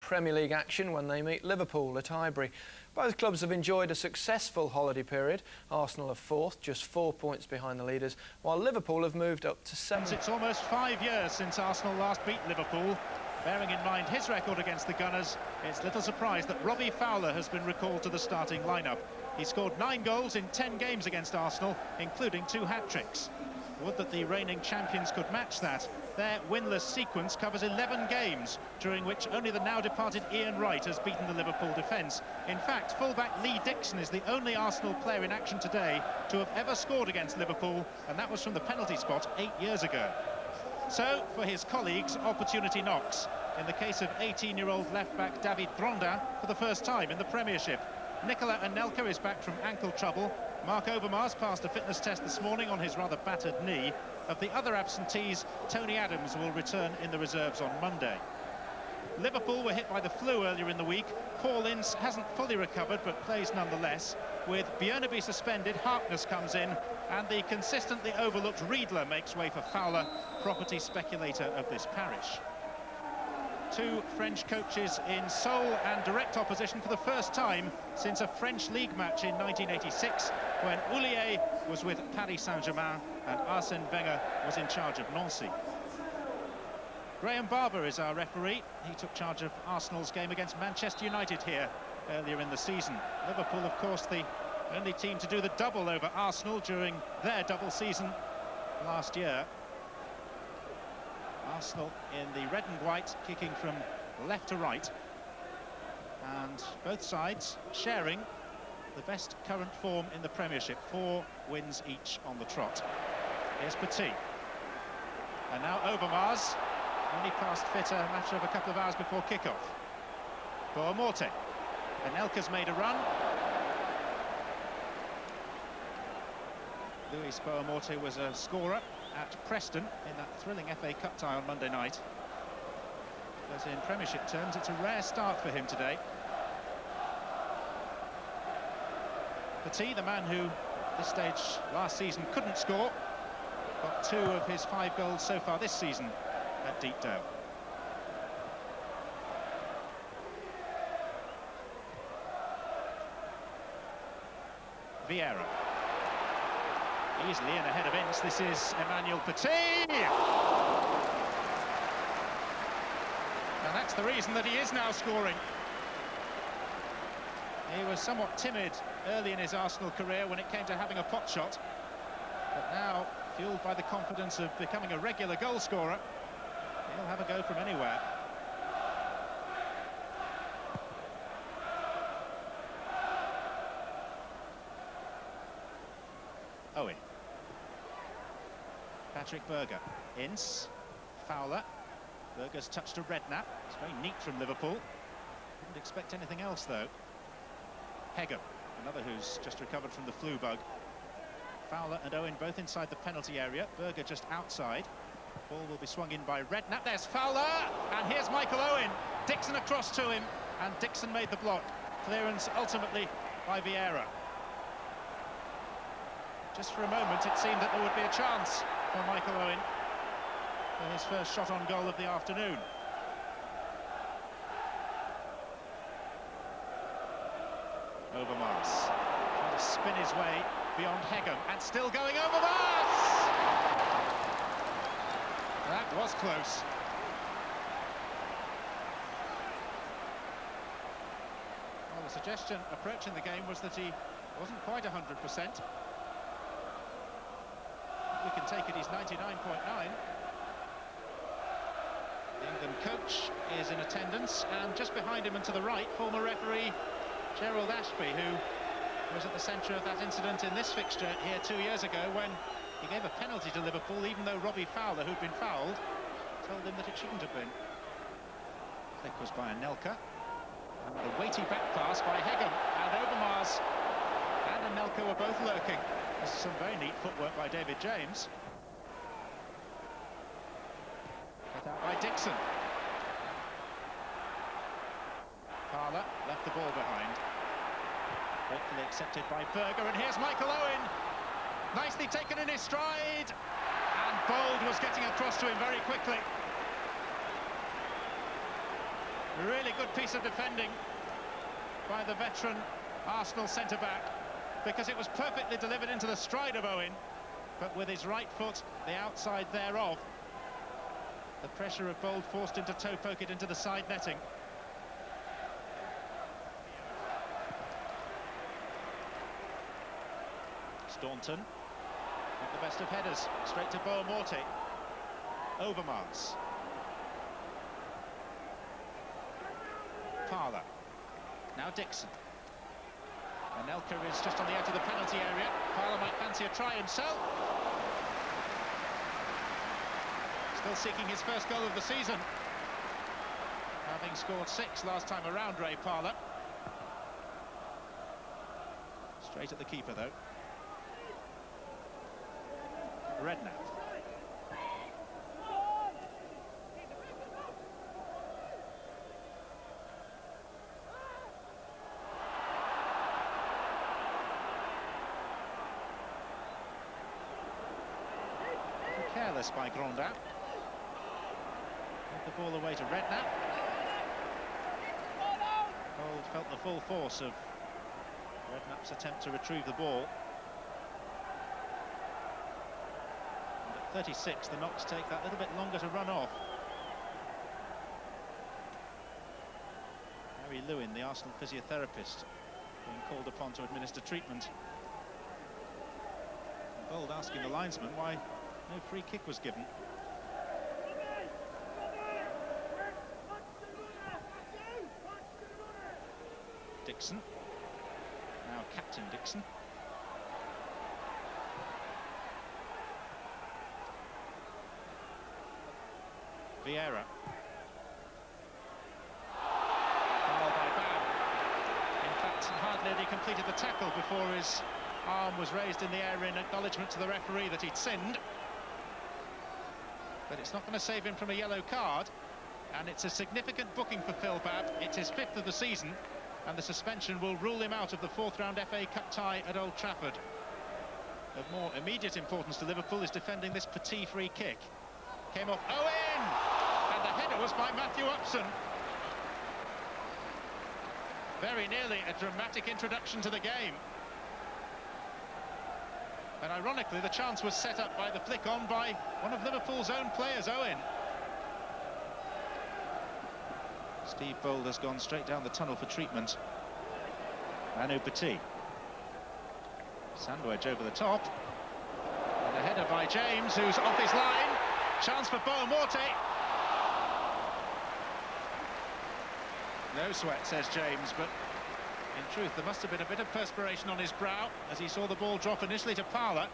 Premier League action when they meet Liverpool at Highbury. Both clubs have enjoyed a successful holiday period. Arsenal are fourth, just 4 points behind the leaders, while Liverpool have moved up to seventh. It's almost 5 years since Arsenal last beat Liverpool. Bearing in mind his record against the Gunners, it's little surprise that Robbie Fowler has been recalled to the starting lineup. He scored 9 goals in 10 games against Arsenal, including 2 hat-tricks. Would that the reigning champions could match that. Their winless sequence covers 11 games, during which only the now-departed Ian Wright has beaten the Liverpool defence. In fact, fullback Lee Dixon is the only Arsenal player in action today to have ever scored against Liverpool, and that was from the penalty spot 8 years ago. So, for his colleagues, opportunity knocks. In the case of 18-year-old left-back David Brondin, for the first time in the Premiership. Nicola Anelka is back from ankle trouble. Mark Overmars passed a fitness test this morning on his rather battered knee. Of the other absentees, Tony Adams will return in the reserves on Monday. Liverpool were hit by the flu earlier in the week. Paul Ince hasn't fully recovered, but plays nonetheless. With Björneby suspended, Harkness comes in, and the consistently overlooked Riedler makes way for Fowler, property speculator of this parish. 2 French coaches in sole and direct opposition for the first time since a French league match in 1986, when Houllier was with Paris Saint-Germain and Arsène Wenger was in charge of Nancy. Graham Barber is our referee. He took charge of Arsenal's game against Manchester United here earlier in the season. Liverpool, of course, the only team to do the double over Arsenal during their double season last year. Arsenal in the red and white, kicking from left to right, and both sides sharing the best current form in the Premiership, 4 wins each on the trot. Here's Petit, and now Overmars, only passed fit a matter of a couple of hours before kick-off. Boamorte, Anelka's made a run. Luis Boamorte was a scorer at Preston in that thrilling FA Cup tie on Monday night. But in Premiership terms, it's a rare start for him today. Petit, the man who at this stage last season couldn't score, got 2 of his 5 goals so far this season at Deepdale. Vieira. Easily in ahead of Ince, this is Emmanuel Petit! And that's the reason that he is now scoring. He was somewhat timid early in his Arsenal career when it came to having a pot shot. But now, fueled by the confidence of becoming a regular goal scorer, he'll have a go from anywhere. Owen. Patrick Berger, Ince, Fowler. Berger's touch to Redknapp. It's very neat from Liverpool. Wouldn't expect anything else, though. Hegem, another who's just recovered from the flu bug. Fowler and Owen both inside the penalty area. Berger just outside. Ball will be swung in by Redknapp. There's Fowler, and here's Michael Owen. Dixon across to him, and Dixon made the block. Clearance ultimately by Vieira. Just for a moment, it seemed that there would be a chance for Michael Owen for his first shot on goal of the afternoon. Overmars trying to spin his way beyond Hegem, and still going Overmars! That was close. Well, the suggestion approaching the game was that he wasn't quite 100%. We can take it, he's 99.9. The England coach is in attendance, and just behind him and to the right, former referee Gerald Ashby, who was at the centre of that incident in this fixture here 2 years ago when he gave a penalty to Liverpool, even though Robbie Fowler, who'd been fouled, told him that it shouldn't have been. Flick was by Anelka, and a weighty back pass by Hegem, and Overmars and Anelka were both lurking. This is some very neat footwork by David James. Cut out by Dixon. Fowler left the ball behind. Hopefully accepted by Berger, and here's Michael Owen. Nicely taken in his stride, and Bold was getting across to him very quickly. Really good piece of defending by the veteran Arsenal centre-back, because it was perfectly delivered into the stride of Owen, but with his right foot, the outside thereof, the pressure of Bold forced him to toe poke it into the side netting. Staunton, not the best of headers, straight to Boamorte. Overmars. Parler. Now Dixon. Anelka is just on the edge of the penalty area. Parler might fancy a try himself. Still seeking his first goal of the season, having scored 6 last time around, Ray Parler. Straight at the keeper, though. Redknapp. Careless by Grondin. The ball away to Redknapp. Bold felt the full force of Redknapp's attempt to retrieve the ball. And at 36, the knocks take that little bit longer to run off. Harry Lewin, the Arsenal physiotherapist, being called upon to administer treatment. And Bold asking the linesman why no free kick was given. Dixon. Now Captain Dixon. Vieira. Foul by Bab. In fact, hardly had he completed the tackle before his arm was raised in the air in acknowledgement to the referee that he'd sinned. But it's not going to save him from a yellow card, and it's a significant booking for Phil Babb. It's his 5th of the season, and the suspension will rule him out of the 4th round FA Cup tie at Old Trafford. Of more immediate importance to Liverpool is defending this Petit free kick. Came off Owen, and the header was by Matthew Upson. Very nearly a dramatic introduction to the game. And ironically, the chance was set up by the flick on by one of Liverpool's own players, Owen. Steve Bold has gone straight down the tunnel for treatment. Manu Petit. Sandwich over the top. And a header by James, who's off his line. Chance for Boamorte. No sweat, says James, but in truth, there must have been a bit of perspiration on his brow as he saw the ball drop initially to Parler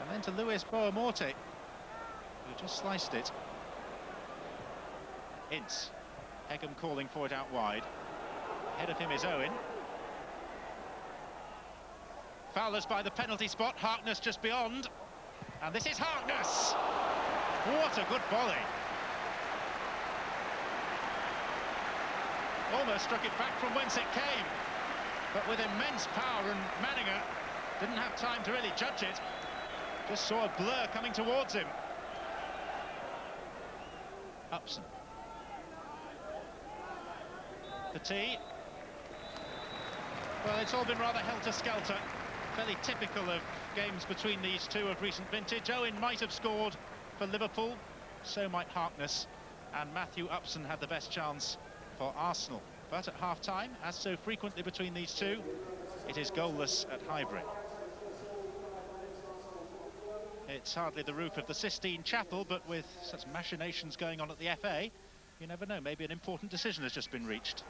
and then to Luis Boamorte, who just sliced it. Ince. Egham calling for it out wide. Ahead of him is Owen. Fowler's by the penalty spot. Harkness just beyond. And this is Harkness! What a good volley. Almost struck it back from whence it came, but with immense power, and Manninger didn't have time to really judge it. Just saw a blur coming towards him. Upson. Petit. Well, it's all been rather helter-skelter. Fairly typical of games between these two of recent vintage. Owen might have scored for Liverpool, so might Harkness, and Matthew Upson had the best chance for Arsenal. But at half-time, as so frequently between these two, it is goalless at Highbury. It's hardly the roof of the Sistine Chapel, but with such machinations going on at the FA, you never know, maybe an important decision has just been reached.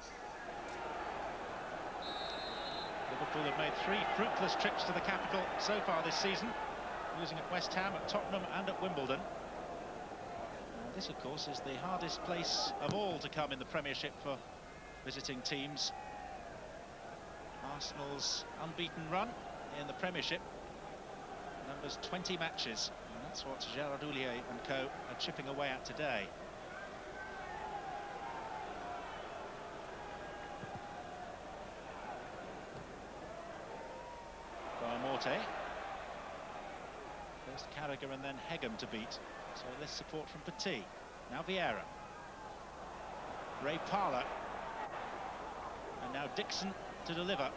Liverpool have made 3 fruitless trips to the capital so far this season, losing at West Ham, at Tottenham and at Wimbledon. And this, of course, is the hardest place of all to come in the Premiership for visiting teams. Arsenal's unbeaten run in the Premiership numbers 20 matches, and that's what Gérard Houllier and co are chipping away at today. Boamorte. First Carragher and then Egham to beat, so less support from Petit. Now Vieira. Ray Parlour. And now Dixon to deliver.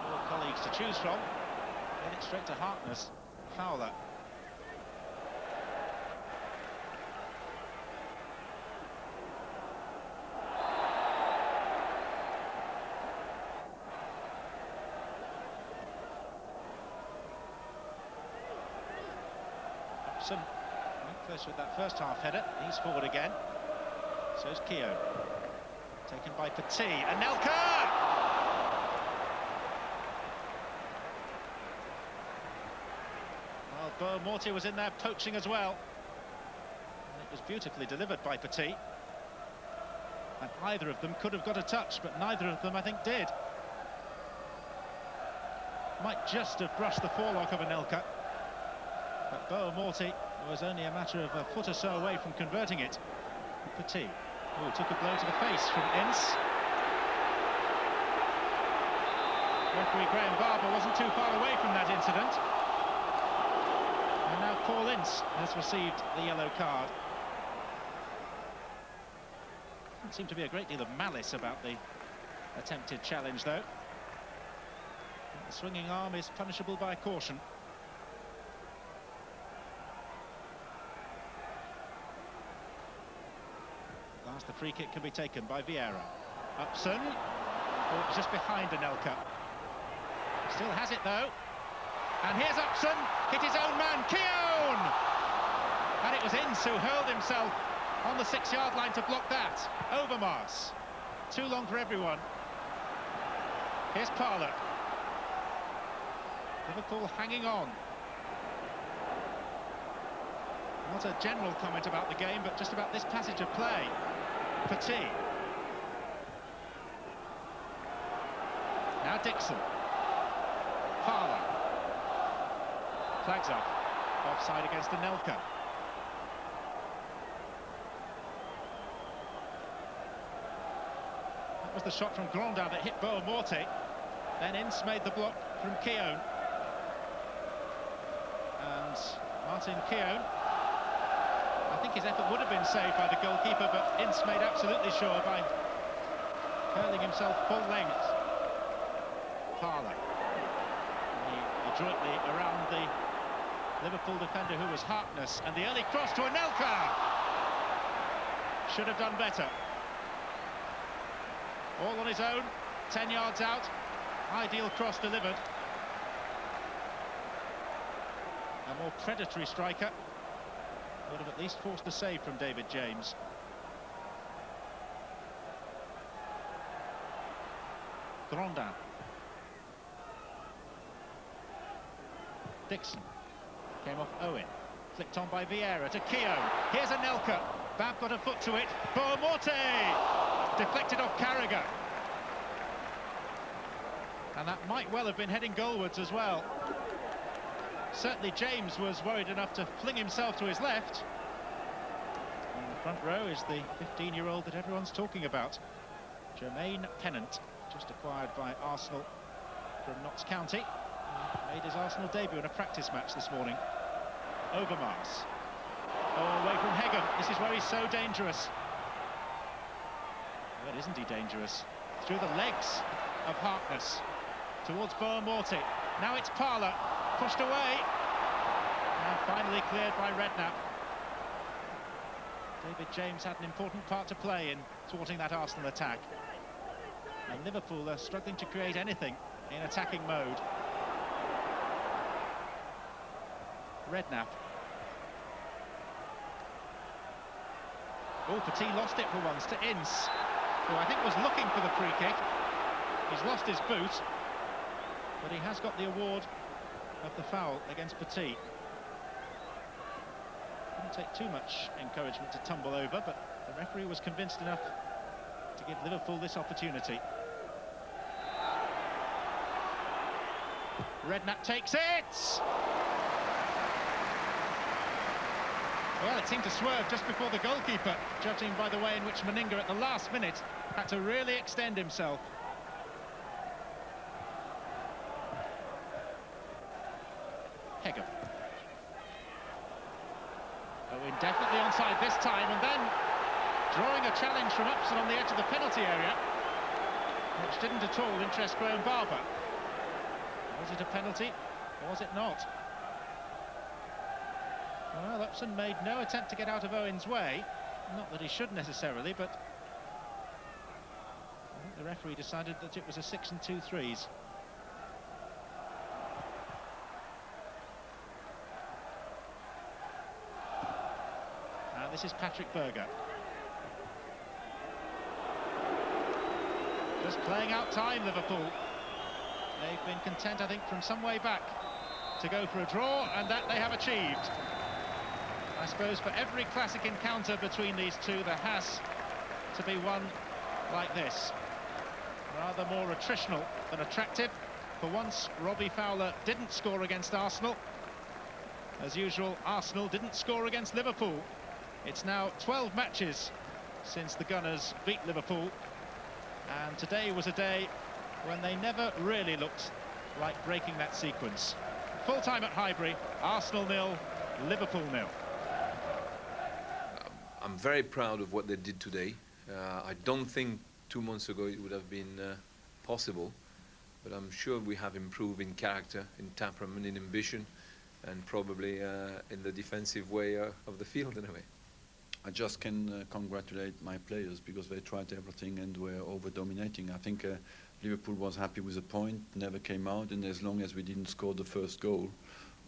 Four colleagues to choose from. Get it straight to Harkness. Fowler. Upson went close with that first half header. He's forward again. So's Keogh. Taken by Petit. Anelka! Well, Morty was in there poaching as well. And it was beautifully delivered by Petit. And either of them could have got a touch, but neither of them, I think, did. Might just have brushed the forelock of Anelka. But Morty was only a matter of a foot or so away from converting it. Petit, who took a blow to the face from Ince. Referee Graham Barber wasn't too far away from that incident. And now Paul Ince has received the yellow card. Doesn't seem to be a great deal of malice about the attempted challenge, though. The swinging arm is punishable by caution. Last, the free kick can be taken by Vieira. Upson, oh, just behind Anelka. Still has it though. And here's Upson, hit his own man, Keown! And it was Ince who hurled himself on the 6-yard line to block that. Overmars. Too long for everyone. Here's Parlour. Liverpool hanging on. Not a general comment about the game, but just about this passage of play. Petit. Now Dixon. Parlour. Flags up. Offside against Anelka. That was the shot from Grandin that hit Morty. Then Ince made the block from Keown. And Martin Keown, I think his effort would have been saved by the goalkeeper, but Ince made absolutely sure by hurling himself full length. Parlour. Adroitly around the Liverpool defender, who was Harkness, and the early cross to Anelka. Should have done better. All on his own, 10 yards out. Ideal cross delivered. A more predatory striker would have at least forced a save from David James. Grandin. Dixon. Came off Owen. Flicked on by Vieira to Keogh. Here's Anelka. Bab got a foot to it. Morty! Deflected off Carragher. And that might well have been heading goalwards as well. Certainly James was worried enough to fling himself to his left. On the front row is the 15-year-old that everyone's talking about. Jermaine Pennant, just acquired by Arsenal from Notts County. Made his Arsenal debut in a practice match this morning. Overmars. Oh, away from Hegem. This is where he's so dangerous. Well, isn't he dangerous? Through the legs of Harkness. Towards Morty. Now it's Parlour. Pushed away. And finally cleared by Redknapp. David James had an important part to play in thwarting that Arsenal attack. And Liverpool are struggling to create anything in attacking mode. Redknapp. Oh, Petit lost it for once to Ince, who I think was looking for the free kick. He's lost his boot, but he has got the award of the foul against Petit. Didn't take too much encouragement to tumble over, but the referee was convinced enough to give Liverpool this opportunity. Redknapp takes it! Well, it seemed to swerve just before the goalkeeper, judging by the way in which Meninga at the last minute had to really extend himself. Hegem. Owen definitely onside this time, and then drawing a challenge from Upson on the edge of the penalty area, which didn't at all interest Graham Barber. Was it a penalty? Or was it not? Well, Upson made no attempt to get out of Owen's way. Not that he should necessarily, but I think the referee decided that it was a 6 2/3. Now this is Patrick Berger. Just playing out time, Liverpool. They've been content, I think, from some way back to go for a draw, and that they have achieved. I suppose for every classic encounter between these two, there has to be one like this. Rather more attritional than attractive. For once, Robbie Fowler didn't score against Arsenal. As usual, Arsenal didn't score against Liverpool. It's now 12 matches since the Gunners beat Liverpool. And today was a day when they never really looked like breaking that sequence. Full time at Highbury, Arsenal 0, Liverpool 0. I'm very proud of what they did today. I don't think 2 months ago it would have been possible, but I'm sure we have improved in character, in temperament, in ambition, and probably in the defensive way of the field in a way. I just can congratulate my players because they tried everything and were over-dominating. I think Liverpool was happy with the point, never came out, and as long as we didn't score the first goal,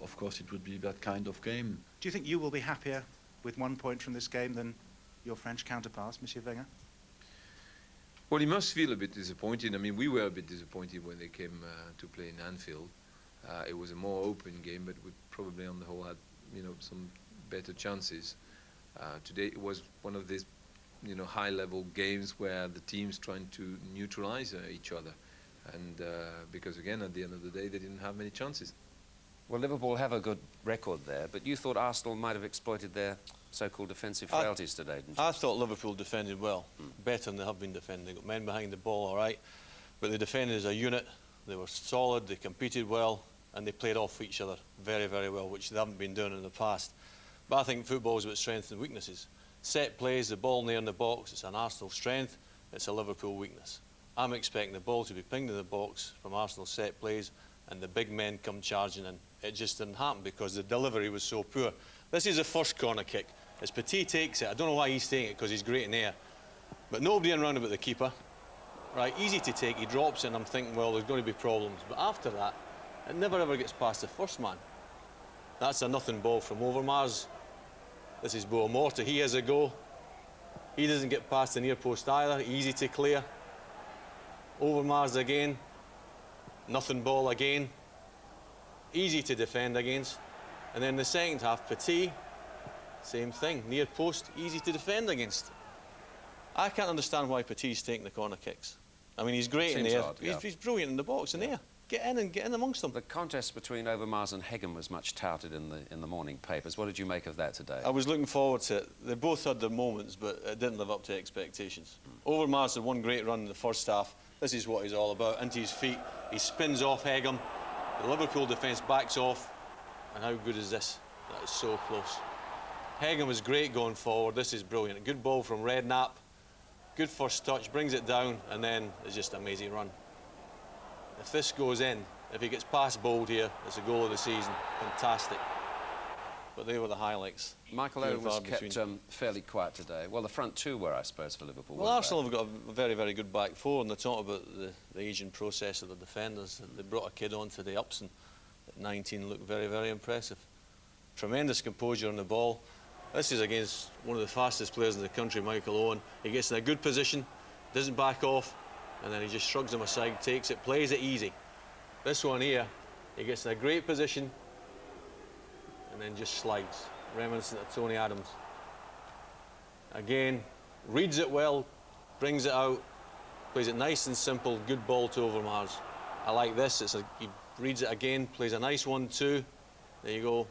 of course it would be that kind of game. Do you think you will be happier with 1 point from this game than your French counterparts, Monsieur Wenger? Well, he must feel a bit disappointed. I mean, we were a bit disappointed when they came to play in Anfield. It was a more open game, but we probably on the whole had, some better chances. Today it was one of these, high-level games where the teams trying to neutralize each other, and because again, at the end of the day, they didn't have many chances. Well, Liverpool have a good record there, but you thought Arsenal might have exploited their so-called defensive frailties today, didn't you? I thought Liverpool defended well, better than they have been defending. They got men behind the ball, all right, but they defended as a unit. They were solid, they competed well, and they played off each other very, very well, which they haven't been doing in the past. But I think football is about strengths and weaknesses. Set plays, the ball near in the box, it's an Arsenal strength, it's a Liverpool weakness. I'm expecting the ball to be pinged in the box from Arsenal set plays and the big men come charging in. It just didn't happen because the delivery was so poor. This is the first corner kick. As Petit takes it, I don't know why he's taking it because he's great in the air, but nobody in round about the keeper. Right, easy to take, he drops it and I'm thinking, well, there's going to be problems. But after that, it never ever gets past the first man. That's a nothing ball from Overmars. This is Boa Morta, he has a go. He doesn't get past the near post either, easy to clear. Overmars again, nothing ball again. Easy to defend against. And then the second half, Petit, same thing, near post, easy to defend against. I can't understand why Petit's taking the corner kicks. I mean, he's great in the air. Odd, yeah. He's brilliant in the box in the air. Get in and get in amongst them. The contest between Overmars and Heggen was much touted in the morning papers. What did you make of that today? I was looking forward to it. They both had their moments, but it didn't live up to expectations. Overmars had one great run in the first half. This is what he's all about. Into his feet, he spins off Heggen. The Liverpool defence backs off. And how good is this? That is so close. Heggen was great going forward. This is brilliant. A good ball from Redknapp. Good first touch, brings it down, and then it's just an amazing run. If this goes in, if he gets past Bold here, it's a goal of the season. Fantastic. But they were the highlights. Michael Owen was kept fairly quiet today. Well, the front two were, I suppose, for Liverpool. Well, Arsenal have got a very, very good back four, and they talk about the aging process of the defenders. They brought a kid on today, Upson, at 19, looked very, very impressive. Tremendous composure on the ball. This is against one of the fastest players in the country, Michael Owen. He gets in a good position, doesn't back off, and then he just shrugs him aside, takes it, plays it easy. This one here, he gets in a great position and then just slides, reminiscent of Tony Adams. Again, reads it well, brings it out, plays it nice and simple, good ball to Overmars. I like this, he reads it again, plays a nice 1-2, there you go.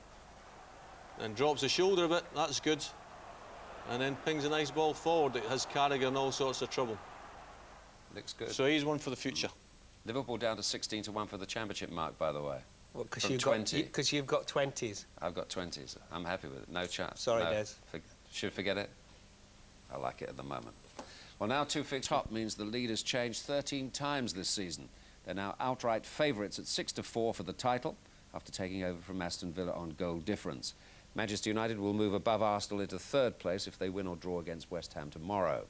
And drops the shoulder a bit, that's good. And then pings a nice ball forward that has Carragher in all sorts of trouble. Looks good. So he's one for the future. Liverpool down to 16-1 for the championship mark, by the way. Well, because you've got 20s. I've got 20s. I'm happy with it. No chance. Sorry, no. Des. Should forget it. I like it at the moment. Well, now 2 fixed top means the lead has changed 13 times this season. They're now outright favourites at 6-4 for the title after taking over from Aston Villa on goal difference. Manchester United will move above Arsenal into 3rd place if they win or draw against West Ham tomorrow.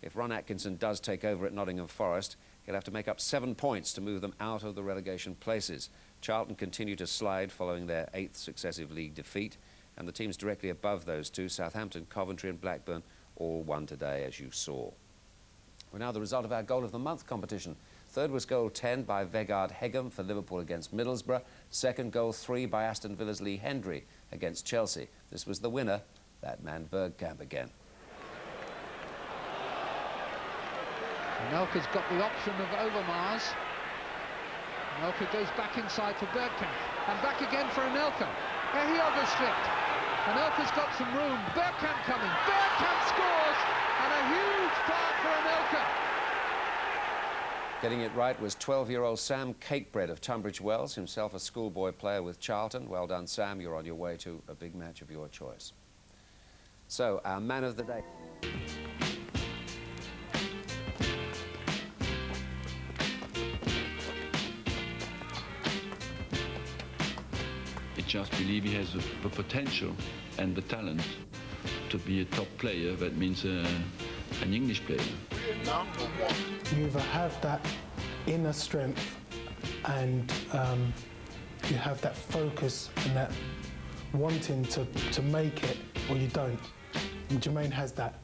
If Ron Atkinson does take over at Nottingham Forest, he'll have to make up 7 points to move them out of the relegation places. Charlton continue to slide following their 8th successive league defeat, and the teams directly above those two, Southampton, Coventry and Blackburn, all won today, as you saw. Well, now the result of our Goal of the Month competition. 3rd was goal 10 by Vegard Hegem for Liverpool against Middlesbrough. 2nd, goal 3 by Aston Villa's Lee Hendry against Chelsea. This was the winner, that man Bergkamp again. Anelka's got the option of Overmars. Anelka goes back inside for Bergkamp. And back again for Anelka. Ehioga stripped. Anelka's got some room. Bergkamp coming. Bergkamp scores! And a huge part for Anelka. Getting it right was 12-year-old Sam Cakebread of Tunbridge Wells, himself a schoolboy player with Charlton. Well done, Sam. You're on your way to a big match of your choice. So, our man of the day. I just believe he has the potential and the talent to be a top player. That means an English player. You either have that inner strength and you have that focus and that wanting to make it, or you don't. And Jermaine has that.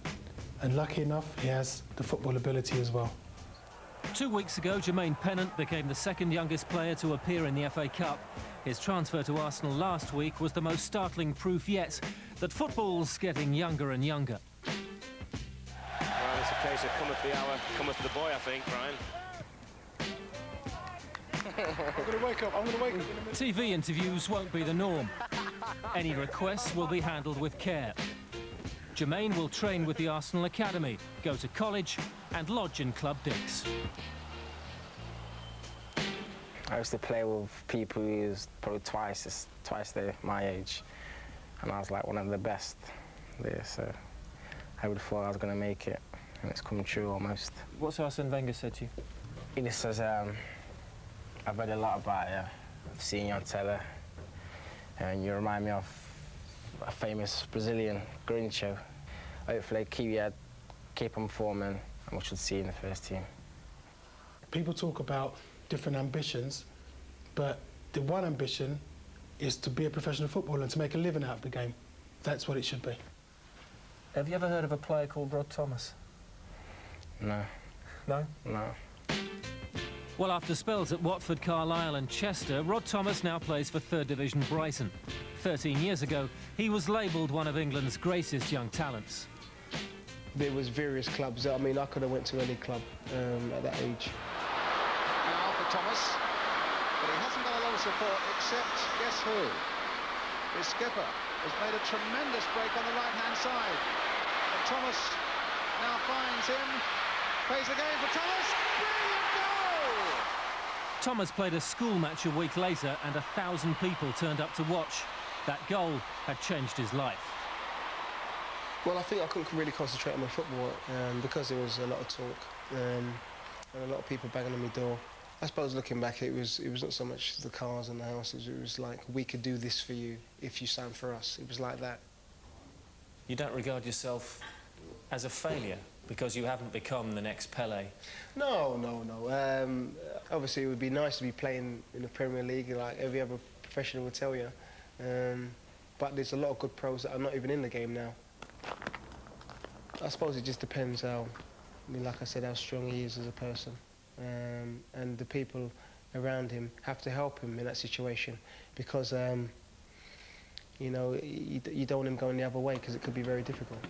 And lucky enough, he has the football ability as well. 2 weeks ago, Jermaine Pennant became the 2nd youngest player to appear in the FA Cup. His transfer to Arsenal last week was the most startling proof yet that football's getting younger and younger. Well, it's a case of cometh the hour, cometh the boy, I think, Brian. I'm going to wake up in a minute. TV interviews won't be the norm. Any requests will be handled with care. Jermaine will train with the Arsenal Academy, go to college and lodge in Club Dix. I used to play with people who was probably twice my age, and I was like one of the best there, so I would have thought I was going to make it, and it's come true almost. What's Arsene Wenger said to you? He just says, I've read a lot about you, I've seen you on tele, and you remind me of a famous Brazilian Grincho. Hopefully keep on forming, and we should see you in the first team. People talk about different ambitions, but the one ambition is to be a professional footballer and to make a living out of the game. That's what it should be. Have you ever heard of a player called Rod Thomas? No. No? No. Well, after spells at Watford, Carlisle and Chester, Rod Thomas now plays for 3rd Division Brighton. 13 years ago, he was labelled one of England's greatest young talents. There was various clubs. I mean, I could have went to any club at that age. Now for Thomas, but he hasn't got a lot of support except, guess who? His skipper has made a tremendous break on the right-hand side. And Thomas now finds him, plays the game for Thomas, brilliant goal! Thomas played a school match a week later and 1,000 people turned up to watch. That goal had changed his life. Well, I think I couldn't really concentrate on my football because there was a lot of talk and a lot of people banging on my door. I suppose looking back, it was not so much the cars and the houses. It was like, we could do this for you if you signed for us. It was like that. You don't regard yourself as a failure because you haven't become the next Pele? No. Obviously, it would be nice to be playing in the Premier League, like every other professional would tell you. But there's a lot of good pros that are not even in the game now. I suppose it just depends how, like I said, how strong he is as a person. And the people around him have to help him in that situation because, you know, you don't want him going the other way because it could be very difficult.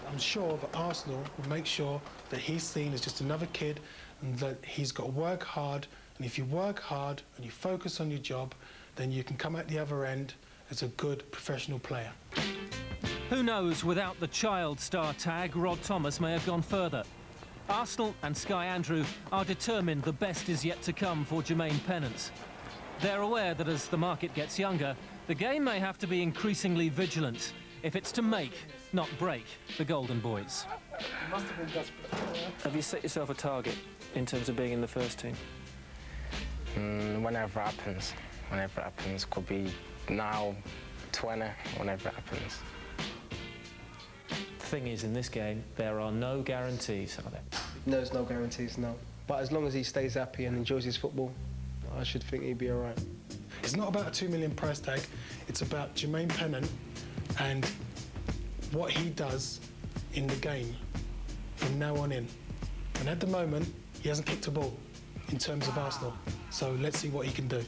I'm sure that Arsenal will make sure that he's seen as just another kid and that he's got to work hard. And if you work hard and you focus on your job, then you can come out the other end as a good professional player. Who knows, without the child star tag, Rod Thomas may have gone further. Arsenal and Sky Andrew are determined the best is yet to come for Jermaine Pennant. They're aware that as the market gets younger, the game may have to be increasingly vigilant. if it's to make, not break, the Golden Boys. Must have been desperate. Have you set yourself a target in terms of being in the first team? Whenever it happens. Whenever it happens. Could be now, 20, whenever it happens. The thing is, in this game, there are no guarantees, are there? No, there's no guarantees, no. But as long as he stays happy and enjoys his football, I should think he'd be all right. It's not about a $2 million price tag. It's about Jermaine Pennant and what he does in the game from now on in. And at the moment, he hasn't kicked a ball in terms of Arsenal. So let's see what he can do.